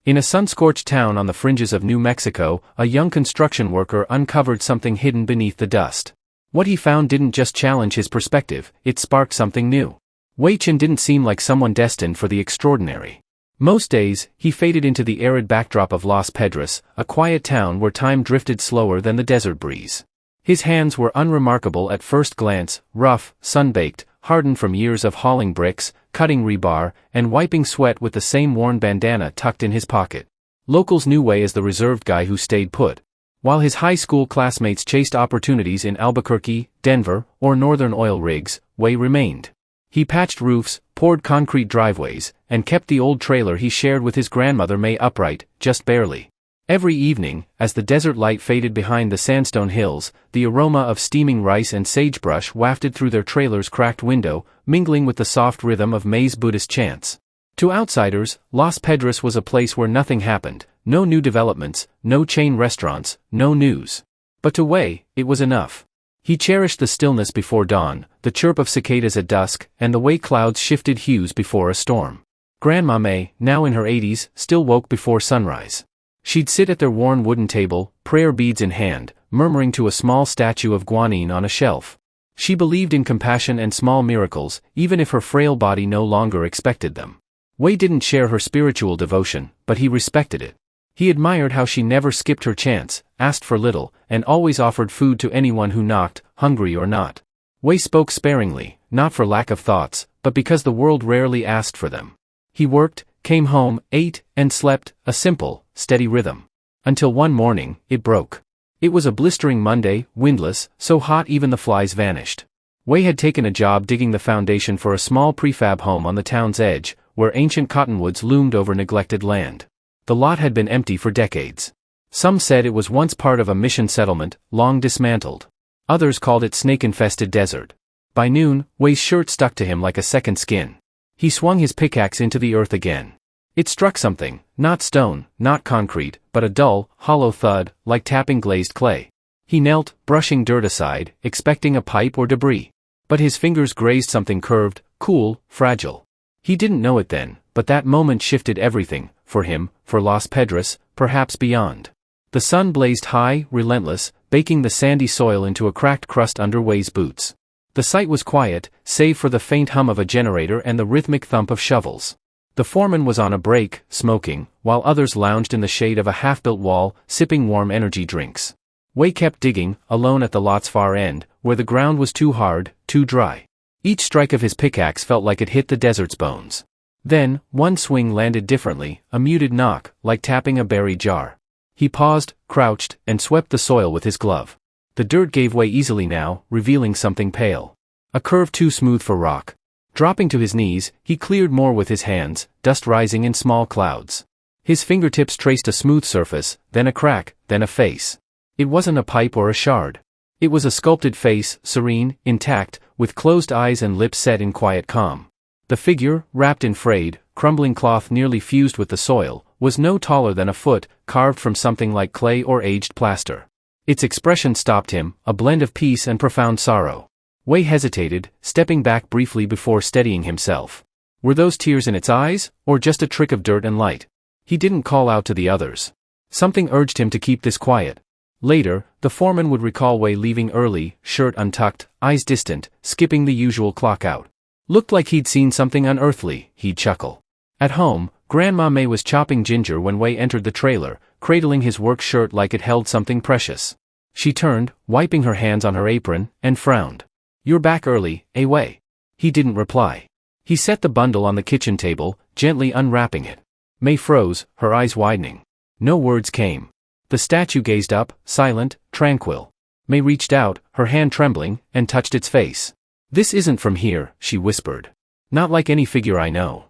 In a sun-scorched town on the fringes of New Mexico, a young construction worker uncovered something hidden beneath the dust. What he found didn't just challenge his perspective, it sparked something new. Wei Chen didn't seem like someone destined for the extraordinary. Most days, he faded into the arid backdrop of Las Pedras, a quiet town where time drifted slower than the desert breeze. His hands were unremarkable at first glance, rough, sun-baked, hardened from years of hauling bricks, cutting rebar, and wiping sweat with the same worn bandana tucked in his pocket. Locals knew Wei as the reserved guy who stayed put. While his high school classmates chased opportunities in Albuquerque, Denver, or northern oil rigs, Wei remained. He patched roofs, poured concrete driveways, and kept the old trailer he shared with his grandmother May upright, just barely. Every evening, as the desert light faded behind the sandstone hills, the aroma of steaming rice and sagebrush wafted through their trailer's cracked window, mingling with the soft rhythm of May's Buddhist chants. To outsiders, Las Pedras was a place where nothing happened, no new developments, no chain restaurants, no news. But to Wei, it was enough. He cherished the stillness before dawn, the chirp of cicadas at dusk, and the way clouds shifted hues before a storm. Grandma May, now in her 80s, still woke before sunrise. She'd sit at their worn wooden table, prayer beads in hand, murmuring to a small statue of Guanyin on a shelf. She believed in compassion and small miracles, even if her frail body no longer expected them. Wei didn't share her spiritual devotion, but he respected it. He admired how she never skipped her chance, asked for little, and always offered food to anyone who knocked, hungry or not. Wei spoke sparingly, not for lack of thoughts, but because the world rarely asked for them. He worked, came home, ate, and slept, a simple, steady rhythm. Until one morning, it broke. It was a blistering Monday, windless, so hot even the flies vanished. Wei had taken a job digging the foundation for a small prefab home on the town's edge, where ancient cottonwoods loomed over neglected land. The lot had been empty for decades. Some said it was once part of a mission settlement, long dismantled. Others called it snake-infested desert. By noon, Wei's shirt stuck to him like a second skin. He swung his pickaxe into the earth again. It struck something, not stone, not concrete, but a dull, hollow thud, like tapping glazed clay. He knelt, brushing dirt aside, expecting a pipe or debris. But his fingers grazed something curved, cool, fragile. He didn't know it then, but that moment shifted everything, for him, for Las Pedras, perhaps beyond. The sun blazed high, relentless, baking the sandy soil into a cracked crust under Wei's boots. The site was quiet, save for the faint hum of a generator and the rhythmic thump of shovels. The foreman was on a break, smoking, while others lounged in the shade of a half-built wall, sipping warm energy drinks. Wei kept digging, alone at the lot's far end, where the ground was too hard, too dry. Each strike of his pickaxe felt like it hit the desert's bones. Then, one swing landed differently, a muted knock, like tapping a buried jar. He paused, crouched, and swept the soil with his glove. The dirt gave way easily now, revealing something pale. A curve too smooth for rock. Dropping to his knees, he cleared more with his hands, dust rising in small clouds. His fingertips traced a smooth surface, then a crack, then a face. It wasn't a pipe or a shard. It was a sculpted face, serene, intact, with closed eyes and lips set in quiet calm. The figure, wrapped in frayed, crumbling cloth nearly fused with the soil, was no taller than a foot, carved from something like clay or aged plaster. Its expression stopped him, a blend of peace and profound sorrow. Wei hesitated, stepping back briefly before steadying himself. Were those tears in its eyes, or just a trick of dirt and light? He didn't call out to the others. Something urged him to keep this quiet. Later, the foreman would recall Wei leaving early, shirt untucked, eyes distant, skipping the usual clock out. Looked like he'd seen something unearthly, he'd chuckle. At home, Grandma May was chopping ginger when Wei entered the trailer, cradling his work shirt like it held something precious. She turned, wiping her hands on her apron, and frowned. "You're back early, eh, Wei?" He didn't reply. He set the bundle on the kitchen table, gently unwrapping it. May froze, her eyes widening. No words came. The statue gazed up, silent, tranquil. May reached out, her hand trembling, and touched its face. "This isn't from here," she whispered. "Not like any figure I know."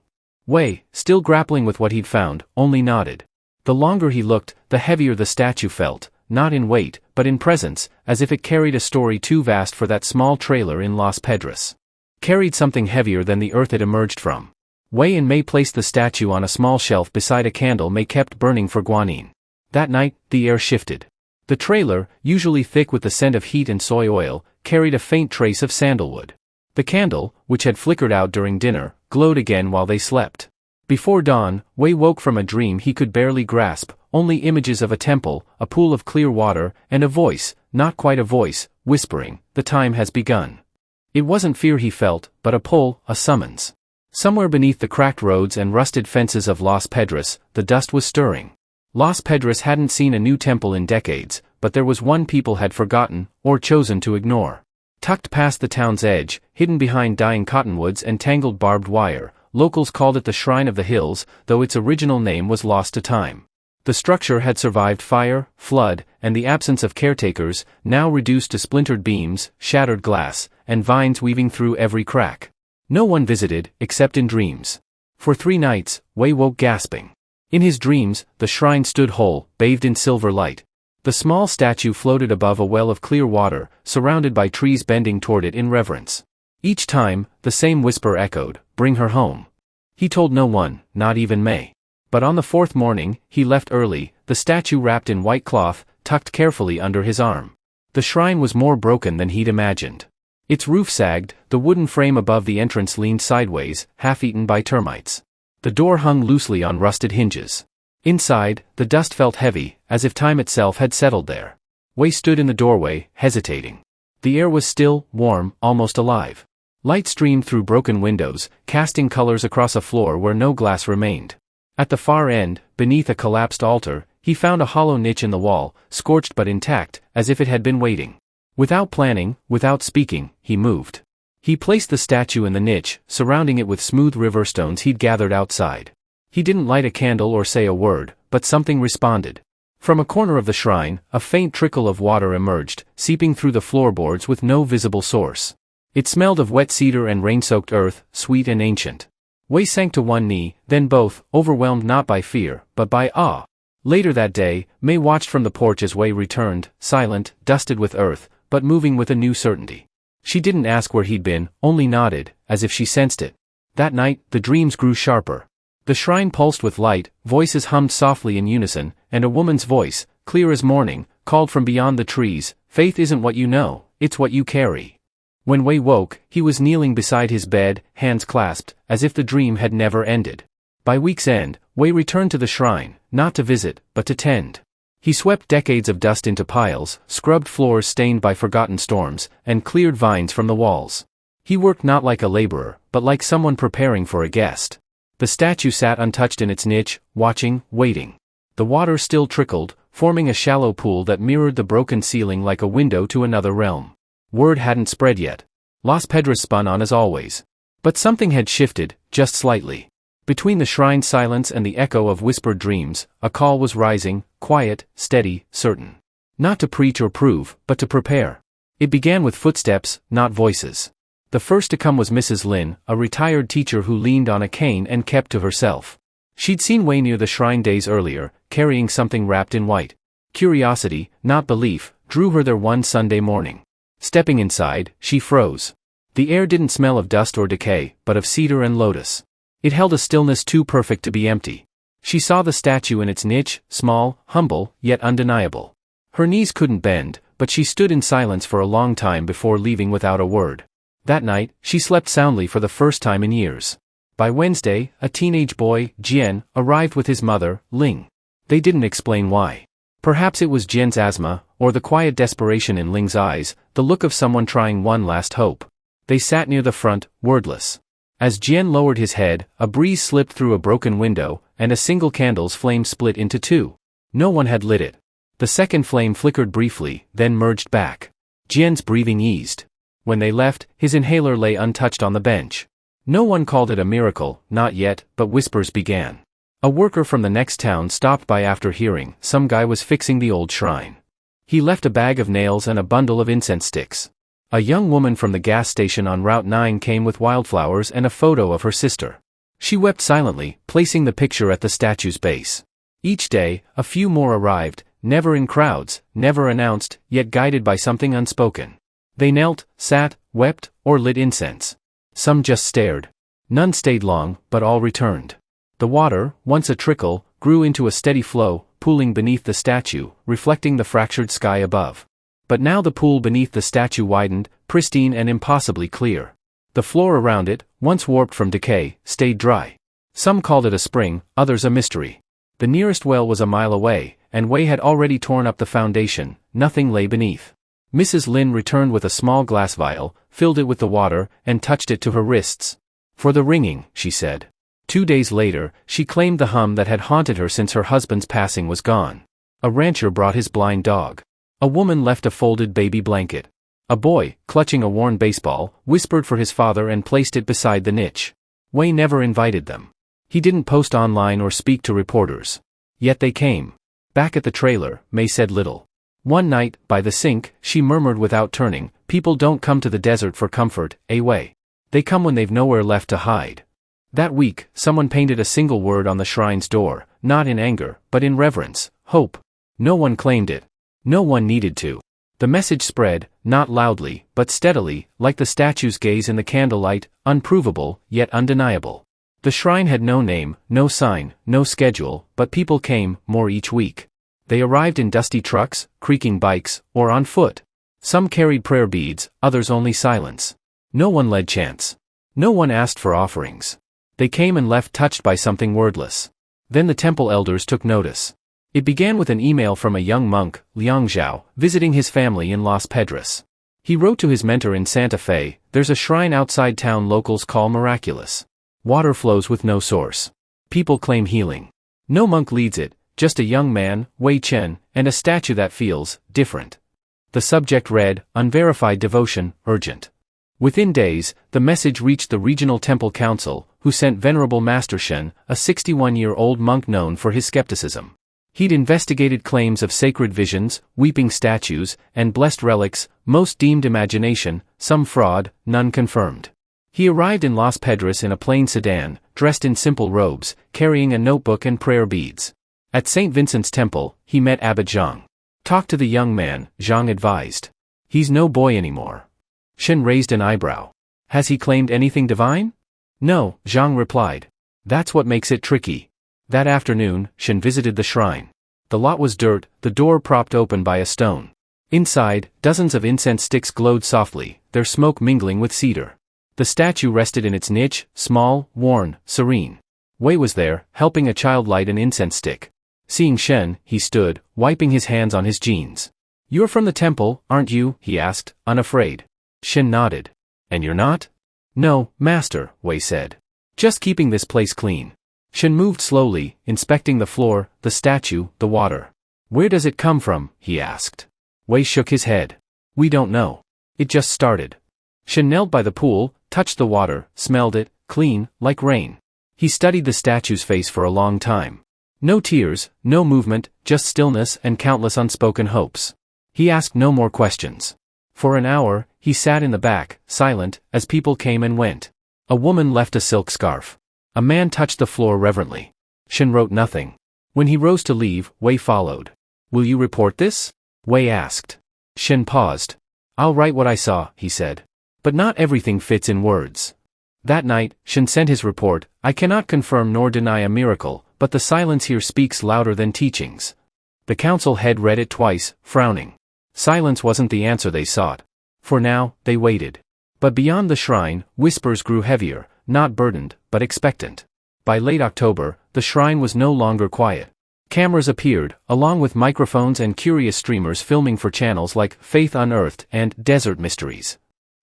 Wei, still grappling with what he'd found, only nodded. The longer he looked, the heavier the statue felt, not in weight, but in presence, as if it carried a story too vast for that small trailer in Las Pedras. Carried something heavier than the earth it emerged from. Wei and May placed the statue on a small shelf beside a candle May kept burning for Guanyin. That night, the air shifted. The trailer, usually thick with the scent of heat and soy oil, carried a faint trace of sandalwood. The candle, which had flickered out during dinner, glowed again while they slept. Before dawn, Wei woke from a dream he could barely grasp, only images of a temple, a pool of clear water, and a voice, not quite a voice, whispering, "The time has begun." It wasn't fear he felt, but a pull, a summons. Somewhere beneath the cracked roads and rusted fences of Las Pedras, the dust was stirring. Las Pedras hadn't seen a new temple in decades, but there was one people had forgotten, or chosen to ignore. Tucked past the town's edge, hidden behind dying cottonwoods and tangled barbed wire, locals called it the Shrine of the Hills, though its original name was lost to time. The structure had survived fire, flood, and the absence of caretakers, now reduced to splintered beams, shattered glass, and vines weaving through every crack. No one visited, except in dreams. For 3 nights, Wei woke gasping. In his dreams, the shrine stood whole, bathed in silver light. The small statue floated above a well of clear water, surrounded by trees bending toward it in reverence. Each time, the same whisper echoed, "Bring her home." He told no one, not even May. But on the 4th morning, he left early, the statue wrapped in white cloth, tucked carefully under his arm. The shrine was more broken than he'd imagined. Its roof sagged, the wooden frame above the entrance leaned sideways, half-eaten by termites. The door hung loosely on rusted hinges. Inside, the dust felt heavy, as if time itself had settled there. Wei stood in the doorway, hesitating. The air was still, warm, almost alive. Light streamed through broken windows, casting colors across a floor where no glass remained. At the far end, beneath a collapsed altar, he found a hollow niche in the wall, scorched but intact, as if it had been waiting. Without planning, without speaking, he moved. He placed the statue in the niche, surrounding it with smooth river stones he'd gathered outside. He didn't light a candle or say a word, but something responded. From a corner of the shrine, a faint trickle of water emerged, seeping through the floorboards with no visible source. It smelled of wet cedar and rain-soaked earth, sweet and ancient. Wei sank to one knee, then both, overwhelmed not by fear, but by awe. Later that day, May watched from the porch as Wei returned, silent, dusted with earth, but moving with a new certainty. She didn't ask where he'd been, only nodded, as if she sensed it. That night, the dreams grew sharper. The shrine pulsed with light, voices hummed softly in unison, and a woman's voice, clear as morning, called from beyond the trees, "Faith isn't what you know, it's what you carry." When Wei woke, he was kneeling beside his bed, hands clasped, as if the dream had never ended. By week's end, Wei returned to the shrine, not to visit, but to tend. He swept decades of dust into piles, scrubbed floors stained by forgotten storms, and cleared vines from the walls. He worked not like a laborer, but like someone preparing for a guest. The statue sat untouched in its niche, watching, waiting. The water still trickled, forming a shallow pool that mirrored the broken ceiling like a window to another realm. Word hadn't spread yet. Las Pedras spun on as always. But something had shifted, just slightly. Between the shrine's silence and the echo of whispered dreams, a call was rising, quiet, steady, certain. Not to preach or prove, but to prepare. It began with footsteps, not voices. The first to come was Mrs. Lin, a retired teacher who leaned on a cane and kept to herself. She'd seen Wei near the shrine days earlier, carrying something wrapped in white. Curiosity, not belief, drew her there one Sunday morning. Stepping inside, she froze. The air didn't smell of dust or decay, but of cedar and lotus. It held a stillness too perfect to be empty. She saw the statue in its niche, small, humble, yet undeniable. Her knees couldn't bend, but she stood in silence for a long time before leaving without a word. That night, she slept soundly for the first time in years. By Wednesday, a teenage boy, Jian, arrived with his mother, Ling. They didn't explain why. Perhaps it was Jian's asthma, or the quiet desperation in Ling's eyes, the look of someone trying one last hope. They sat near the front, wordless. As Jian lowered his head, a breeze slipped through a broken window, and a single candle's flame split into 2. No one had lit it. The second flame flickered briefly, then merged back. Jian's breathing eased. When they left, his inhaler lay untouched on the bench. No one called it a miracle, not yet, but whispers began. A worker from the next town stopped by after hearing some guy was fixing the old shrine. He left a bag of nails and a bundle of incense sticks. A young woman from the gas station on Route 9 came with wildflowers and a photo of her sister. She wept silently, placing the picture at the statue's base. Each day, a few more arrived, never in crowds, never announced, yet guided by something unspoken. They knelt, sat, wept, or lit incense. Some just stared. None stayed long, but all returned. The water, once a trickle, grew into a steady flow, pooling beneath the statue, reflecting the fractured sky above. But now the pool beneath the statue widened, pristine and impossibly clear. The floor around it, once warped from decay, stayed dry. Some called it a spring, others a mystery. The nearest well was a mile away, and Wei had already torn up the foundation. Nothing lay beneath. Mrs. Lin returned with a small glass vial, filled it with the water, and touched it to her wrists. For the ringing, she said. 2 days later, she claimed the hum that had haunted her since her husband's passing was gone. A rancher brought his blind dog. A woman left a folded baby blanket. A boy, clutching a worn baseball, whispered for his father and placed it beside the niche. Wei never invited them. He didn't post online or speak to reporters. Yet they came. Back at the trailer, Mei said little. One night, by the sink, she murmured without turning, "People don't come to the desert for comfort, Wei. They come when they've nowhere left to hide." That week, someone painted a single word on the shrine's door, not in anger, but in reverence: hope. No one claimed it. No one needed to. The message spread, not loudly, but steadily, like the statue's gaze in the candlelight, unprovable, yet undeniable. The shrine had no name, no sign, no schedule, but people came, more each week. They arrived in dusty trucks, creaking bikes, or on foot. Some carried prayer beads, others only silence. No one led chants. No one asked for offerings. They came and left touched by something wordless. Then the temple elders took notice. It began with an email from a young monk, Liang Zhao, visiting his family in Las Pedras. He wrote to his mentor in Santa Fe, "There's a shrine outside town locals call miraculous. Water flows with no source. People claim healing. No monk leads it, just a young man, Wei Chen, and a statue that feels different." The subject read, "Unverified devotion, urgent." Within days, the message reached the regional temple council, who sent Venerable Master Shen, a 61-year-old monk known for his skepticism. He'd investigated claims of sacred visions, weeping statues, and blessed relics, most deemed imagination, some fraud, none confirmed. He arrived in Las Pedras in a plain sedan, dressed in simple robes, carrying a notebook and prayer beads. At St. Vincent's Temple, he met Abbot Zhang. "Talk to the young man," Zhang advised. "He's no boy anymore." Shen raised an eyebrow. "Has he claimed anything divine?" "No," Zhang replied. "That's what makes it tricky." That afternoon, Shen visited the shrine. The lot was dirt, the door propped open by a stone. Inside, dozens of incense sticks glowed softly, their smoke mingling with cedar. The statue rested in its niche, small, worn, serene. Wei was there, helping a child light an incense stick. Seeing Shen, he stood, wiping his hands on his jeans. "You're from the temple, aren't you?" he asked, unafraid. Shen nodded. "And you're not?" "No, master," Wei said. "Just keeping this place clean." Shen moved slowly, inspecting the floor, the statue, the water. "Where does it come from?" he asked. Wei shook his head. "We don't know. It just started." Shen knelt by the pool, touched the water, smelled it, clean, like rain. He studied the statue's face for a long time. No tears, no movement, just stillness and countless unspoken hopes. He asked no more questions. For an hour, he sat in the back, silent, as people came and went. A woman left a silk scarf. A man touched the floor reverently. Shen wrote nothing. When he rose to leave, Wei followed. "Will you report this?" Wei asked. Shen paused. "I'll write what I saw," he said. "But not everything fits in words." That night, Shen sent his report. "I cannot confirm nor deny a miracle, but the silence here speaks louder than teachings." The council head read it twice, frowning. Silence wasn't the answer they sought. For now, they waited. But beyond the shrine, whispers grew heavier, not burdened, but expectant. By late October, the shrine was no longer quiet. Cameras appeared, along with microphones and curious streamers filming for channels like Faith Unearthed and Desert Mysteries.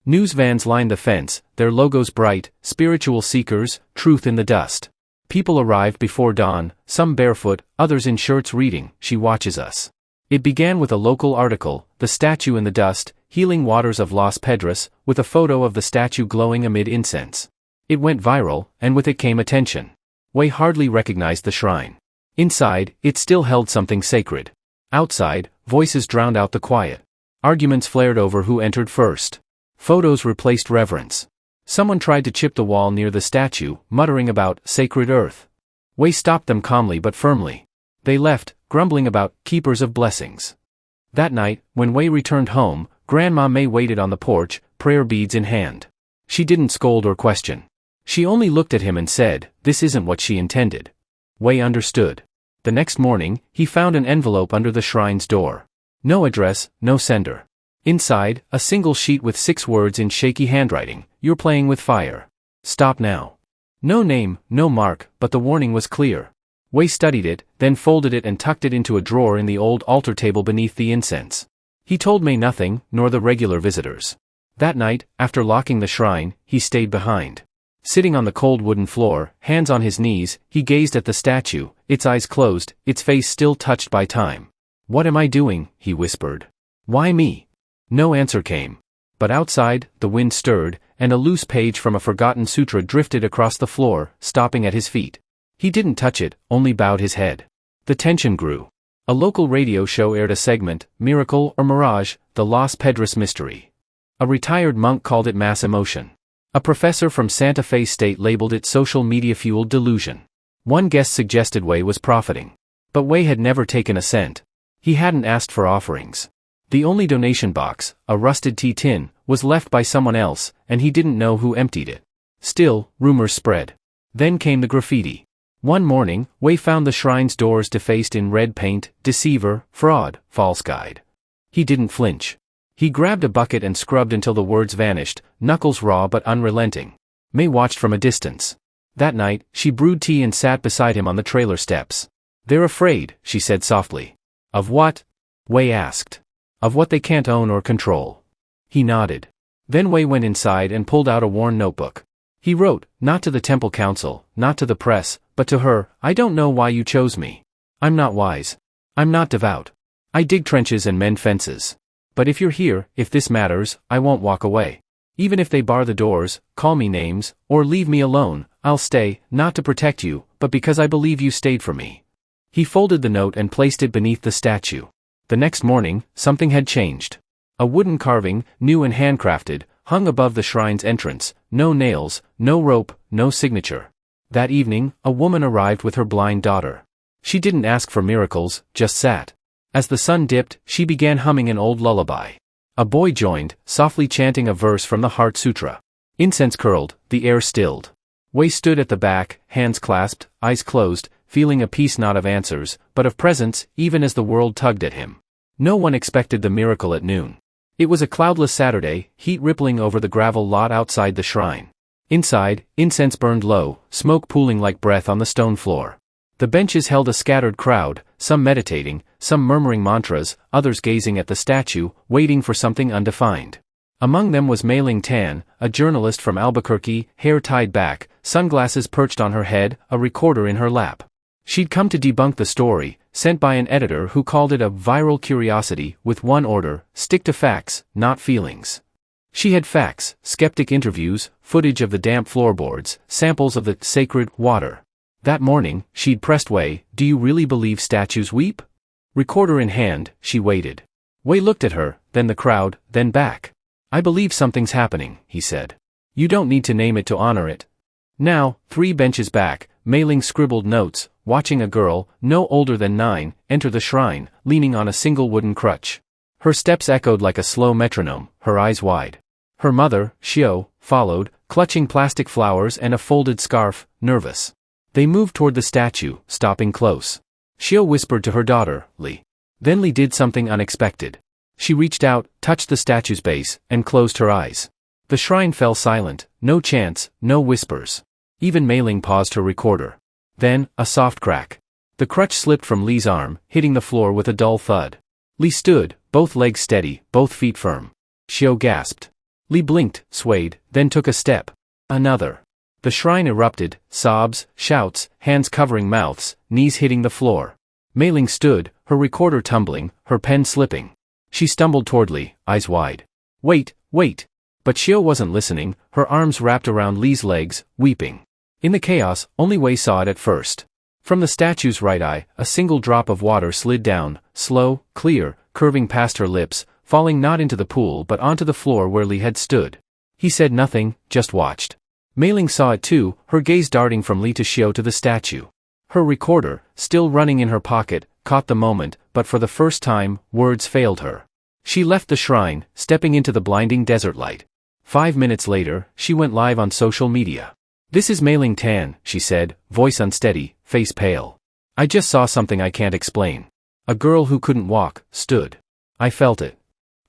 News vans lined the fence, their logos bright: spiritual seekers, truth in the dust. People arrived before dawn, some barefoot, others in shirts reading, "She watches us." It began with a local article, "The Statue in the Dust, Healing Waters of Las Pedras," with a photo of the statue glowing amid incense. It went viral, and with it came attention. Wei hardly recognized the shrine. Inside, it still held something sacred. Outside, voices drowned out the quiet. Arguments flared over who entered first. Photos replaced reverence. Someone tried to chip the wall near the statue, muttering about sacred earth. Wei stopped them calmly but firmly. They left, grumbling about keepers of blessings. That night, when Wei returned home, Grandma Mei waited on the porch, prayer beads in hand. She didn't scold or question. She only looked at him and said, "This isn't what she intended." Wei understood. The next morning, he found an envelope under the shrine's door. No address, no sender. Inside, a single sheet with 6 words in shaky handwriting: "You're playing with fire. Stop now." No name, no mark, but the warning was clear. Wei studied it, then folded it and tucked it into a drawer in the old altar table beneath the incense. He told Mei nothing, nor the regular visitors. That night, after locking the shrine, he stayed behind. Sitting on the cold wooden floor, hands on his knees, he gazed at the statue, its eyes closed, its face still touched by time. "What am I doing?" he whispered. "Why me?" No answer came. But outside, the wind stirred, and a loose page from a forgotten sutra drifted across the floor, stopping at his feet. He didn't touch it, only bowed his head. The tension grew. A local radio show aired a segment, Miracle or Mirage, the Los Pedros Mystery. A retired monk called it mass emotion. A professor from Santa Fe State labeled it social media-fueled delusion. One guest suggested Wei was profiting. But Wei had never taken a cent. He hadn't asked for offerings. The only donation box, a rusted tea tin, was left by someone else, and he didn't know who emptied it. Still, rumors spread. Then came the graffiti. One morning, Wei found the shrine's doors defaced in red paint, deceiver, fraud, false guide. He didn't flinch. He grabbed a bucket and scrubbed until the words vanished, knuckles raw but unrelenting. Mei watched from a distance. That night, she brewed tea and sat beside him on the trailer steps. "They're afraid," she said softly. "Of what?" Wei asked. "Of what they can't own or control." He nodded. Then Wei went inside and pulled out a worn notebook. He wrote, not to the temple council, not to the press, but to her, "I don't know why you chose me. I'm not wise. I'm not devout. I dig trenches and mend fences. But if you're here, if this matters, I won't walk away. Even if they bar the doors, call me names, or leave me alone, I'll stay, not to protect you, but because I believe you stayed for me." He folded the note and placed it beneath the statue. The next morning, something had changed. A wooden carving, new and handcrafted, hung above the shrine's entrance, no nails, no rope, no signature. That evening, a woman arrived with her blind daughter. She didn't ask for miracles, just sat. As the sun dipped, she began humming an old lullaby. A boy joined, softly chanting a verse from the Heart Sutra. Incense curled, the air stilled. Wei stood at the back, hands clasped, eyes closed, feeling a peace not of answers, but of presence, even as the world tugged at him. No one expected the miracle at noon. It was a cloudless Saturday, heat rippling over the gravel lot outside the shrine. Inside, incense burned low, smoke pooling like breath on the stone floor. The benches held a scattered crowd, some meditating, some murmuring mantras, others gazing at the statue, waiting for something undefined. Among them was Mei Ling Tan, a journalist from Albuquerque, hair tied back, sunglasses perched on her head, a recorder in her lap. She'd come to debunk the story, sent by an editor who called it a viral curiosity, with one order: stick to facts, not feelings. She had facts, skeptic interviews, footage of the damp floorboards, samples of the sacred water. That morning, she'd pressed Wei, "Do you really believe statues weep?" Recorder in hand, she waited. Wei looked at her, then the crowd, then back. "I believe something's happening," he said. "You don't need to name it to honor it." Now, 3 benches back, Mei Ling scribbled notes, watching a girl, no older than 9, enter the shrine, leaning on a single wooden crutch. Her steps echoed like a slow metronome, her eyes wide. Her mother, Xiao, followed, clutching plastic flowers and a folded scarf, nervous. They moved toward the statue, stopping close. Xiao whispered to her daughter, Li. Then Li did something unexpected. She reached out, touched the statue's base, and closed her eyes. The shrine fell silent, no chants, no whispers. Even Mei Ling paused her recorder. Then, a soft crack. The crutch slipped from Li's arm, hitting the floor with a dull thud. Li stood, both legs steady, both feet firm. Xiao gasped. Li blinked, swayed, then took a step. Another. The shrine erupted, sobs, shouts, hands covering mouths, knees hitting the floor. Mei Ling stood, her recorder tumbling, her pen slipping. She stumbled toward Li, eyes wide. "Wait, wait." But Xiao wasn't listening, her arms wrapped around Li's legs, weeping. In the chaos, only Wei saw it at first. From the statue's right eye, a single drop of water slid down, slow, clear, curving past her lips, falling not into the pool but onto the floor where Li had stood. He said nothing, just watched. Mei Ling saw it too, her gaze darting from Li to Xiao to the statue. Her recorder, still running in her pocket, caught the moment, but for the first time, words failed her. She left the shrine, stepping into the blinding desert light. 5 minutes later, she went live on social media. "This is Mei Ling Tan," she said, voice unsteady, face pale. "I just saw something I can't explain. A girl who couldn't walk, stood. I felt it."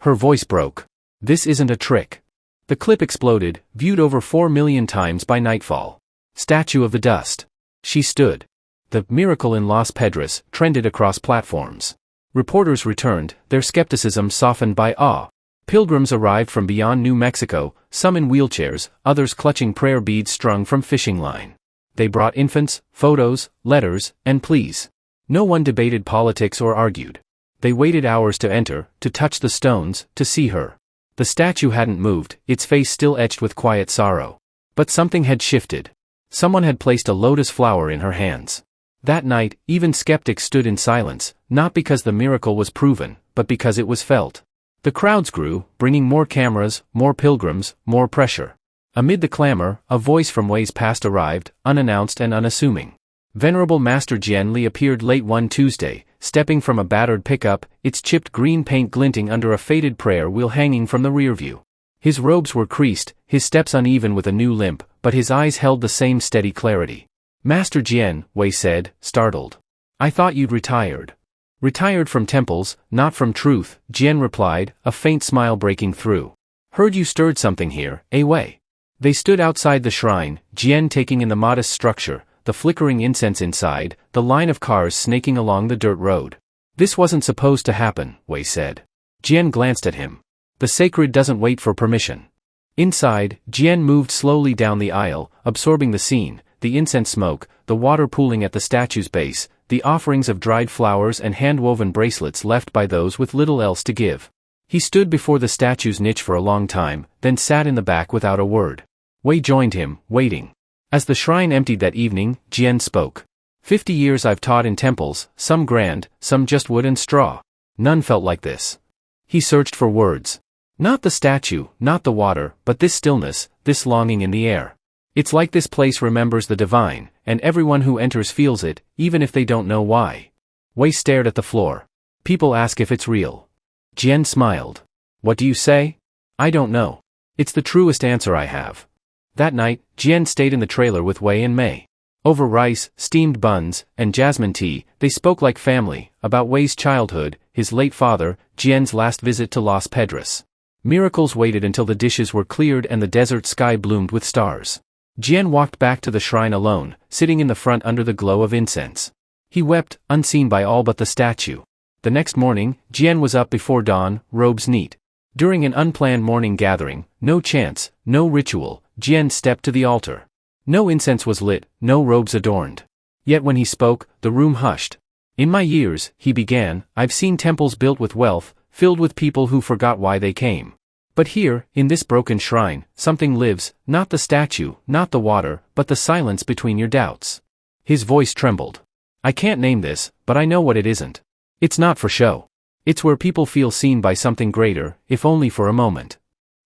Her voice broke. "This isn't a trick." The clip exploded, viewed over 4 million times by nightfall. Statue of the Dust. She stood. The miracle in Los Pedras trended across platforms. Reporters returned, their skepticism softened by awe. Pilgrims arrived from beyond New Mexico, some in wheelchairs, others clutching prayer beads strung from fishing line. They brought infants, photos, letters, and pleas. No one debated politics or argued. They waited hours to enter, to touch the stones, to see her. The statue hadn't moved, its face still etched with quiet sorrow. But something had shifted. Someone had placed a lotus flower in her hands. That night, even skeptics stood in silence, not because the miracle was proven, but because it was felt. The crowds grew, bringing more cameras, more pilgrims, more pressure. Amid the clamor, a voice from ways past arrived, unannounced and unassuming. Venerable Master Jian Li appeared late one Tuesday, stepping from a battered pickup, its chipped green paint glinting under a faded prayer wheel hanging from the rear view. His robes were creased, his steps uneven with a new limp, but his eyes held the same steady clarity. Master Jian, Wei said, startled. I thought you'd retired. Retired from temples, not from truth, Jian replied, a faint smile breaking through. Heard you stirred something here, Wei. They stood outside the shrine, Jian taking in the modest structure, the flickering incense inside, the line of cars snaking along the dirt road. This wasn't supposed to happen, Wei said. Jian glanced at him. The sacred doesn't wait for permission. Inside, Jian moved slowly down the aisle, absorbing the scene, the incense smoke, the water pooling at the statue's base, the offerings of dried flowers and hand-woven bracelets left by those with little else to give. He stood before the statue's niche for a long time, then sat in the back without a word. Wei joined him, waiting. As the shrine emptied that evening, Jian spoke. 50 years I've taught in temples, some grand, some just wood and straw. None felt like this. He searched for words. Not the statue, not the water, but this stillness, this longing in the air. It's like this place remembers the divine, and everyone who enters feels it, even if they don't know why. Wei stared at the floor. People ask if it's real. Jian smiled. What do you say? I don't know. It's the truest answer I have. That night, Jian stayed in the trailer with Wei and Mei. Over rice, steamed buns, and jasmine tea, they spoke like family, about Wei's childhood, his late father, Jian's last visit to Los Pedras. Miracles waited until the dishes were cleared and the desert sky bloomed with stars. Jian walked back to the shrine alone, sitting in the front under the glow of incense. He wept, unseen by all but the statue. The next morning, Jian was up before dawn, robes neat. During an unplanned morning gathering, no chance, no ritual, Jian stepped to the altar. No incense was lit, no robes adorned. Yet when he spoke, the room hushed. In my years, he began, I've seen temples built with wealth, filled with people who forgot why they came. But here, in this broken shrine, something lives, not the statue, not the water, but the silence between your doubts. His voice trembled. I can't name this, but I know what it isn't. It's not for show. It's where people feel seen by something greater, if only for a moment.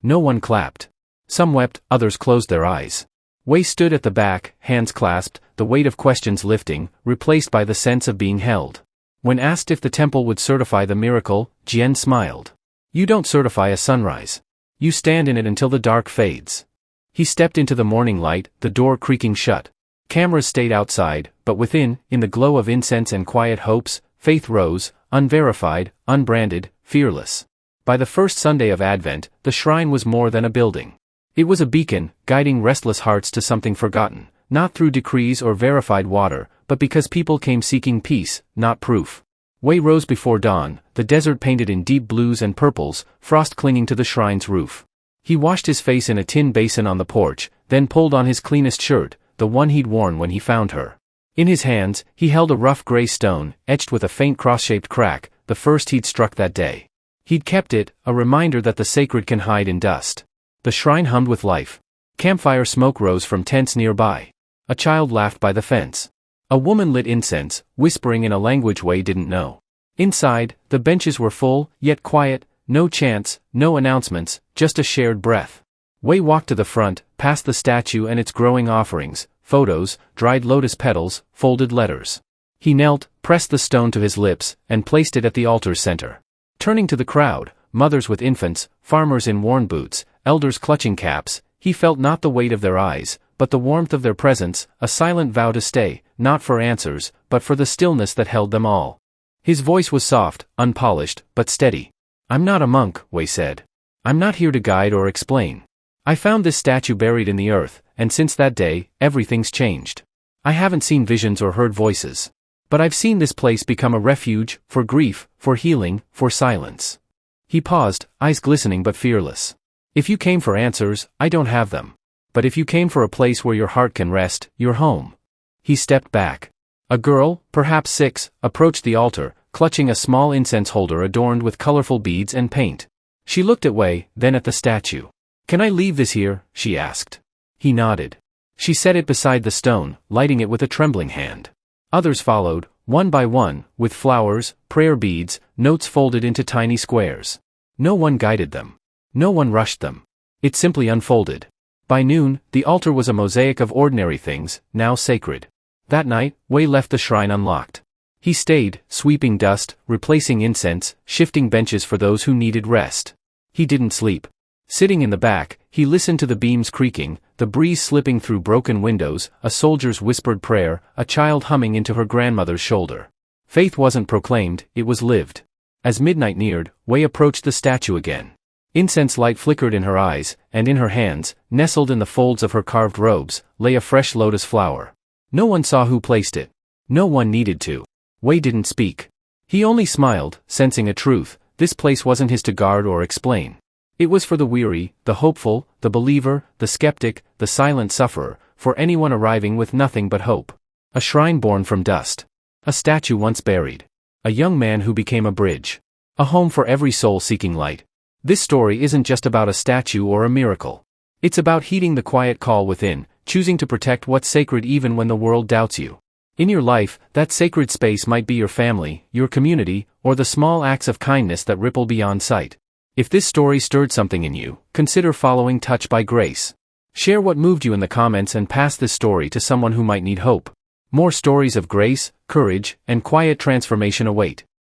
No one clapped. Some wept, others closed their eyes. Wei stood at the back, hands clasped, the weight of questions lifting, replaced by the sense of being held. When asked if the temple would certify the miracle, Jian smiled. You don't certify a sunrise. You stand in it until the dark fades. He stepped into the morning light, the door creaking shut. Cameras stayed outside, but within, in the glow of incense and quiet hopes, faith rose, unverified, unbranded, fearless. By the first Sunday of Advent, the shrine was more than a building. It was a beacon, guiding restless hearts to something forgotten, not through decrees or verified water, but because people came seeking peace, not proof. Wei rose before dawn, the desert painted in deep blues and purples, frost clinging to the shrine's roof. He washed his face in a tin basin on the porch, then pulled on his cleanest shirt, the one he'd worn when he found her. In his hands, he held a rough gray stone, etched with a faint cross-shaped crack, the first he'd struck that day. He'd kept it, a reminder that the sacred can hide in dust. The shrine hummed with life. Campfire smoke rose from tents nearby. A child laughed by the fence. A woman lit incense, whispering in a language Wei didn't know. Inside, the benches were full, yet quiet, no chants, no announcements, just a shared breath. Wei walked to the front, past the statue and its growing offerings, photos, dried lotus petals, folded letters. He knelt, pressed the stone to his lips, and placed it at the altar's center. Turning to the crowd, mothers with infants, farmers in worn boots, elders clutching caps, he felt not the weight of their eyes, but the warmth of their presence, a silent vow to stay, not for answers, but for the stillness that held them all. His voice was soft, unpolished, but steady. I'm not a monk, Wei said. I'm not here to guide or explain. I found this statue buried in the earth, and since that day, everything's changed. I haven't seen visions or heard voices. But I've seen this place become a refuge, for grief, for healing, for silence. He paused, eyes glistening but fearless. If you came for answers, I don't have them. But if you came for a place where your heart can rest, you're home. He stepped back. A girl, perhaps 6, approached the altar, clutching a small incense holder adorned with colorful beads and paint. She looked at Wei, then at the statue. "Can I leave this here?" she asked. He nodded. She set it beside the stone, lighting it with a trembling hand. Others followed, one by one, with flowers, prayer beads, notes folded into tiny squares. No one guided them. No one rushed them. It simply unfolded. By noon, the altar was a mosaic of ordinary things, now sacred. That night, Wei left the shrine unlocked. He stayed, sweeping dust, replacing incense, shifting benches for those who needed rest. He didn't sleep. Sitting in the back, he listened to the beams creaking, the breeze slipping through broken windows, a soldier's whispered prayer, a child humming into her grandmother's shoulder. Faith wasn't proclaimed, it was lived. As midnight neared, Wei approached the statue again. Incense light flickered in her eyes, and in her hands, nestled in the folds of her carved robes, lay a fresh lotus flower. No one saw who placed it. No one needed to. Wei didn't speak. He only smiled, sensing a truth: this place wasn't his to guard or explain. It was for the weary, the hopeful, the believer, the skeptic, the silent sufferer, for anyone arriving with nothing but hope. A shrine born from dust. A statue once buried. A young man who became a bridge. A home for every soul seeking light. This story isn't just about a statue or a miracle. It's about heeding the quiet call within, choosing to protect what's sacred even when the world doubts you. In your life, that sacred space might be your family, your community, or the small acts of kindness that ripple beyond sight. If this story stirred something in you, consider following Touched by Grace. Share what moved you in the comments and pass this story to someone who might need hope. More stories of grace, courage, and quiet transformation await.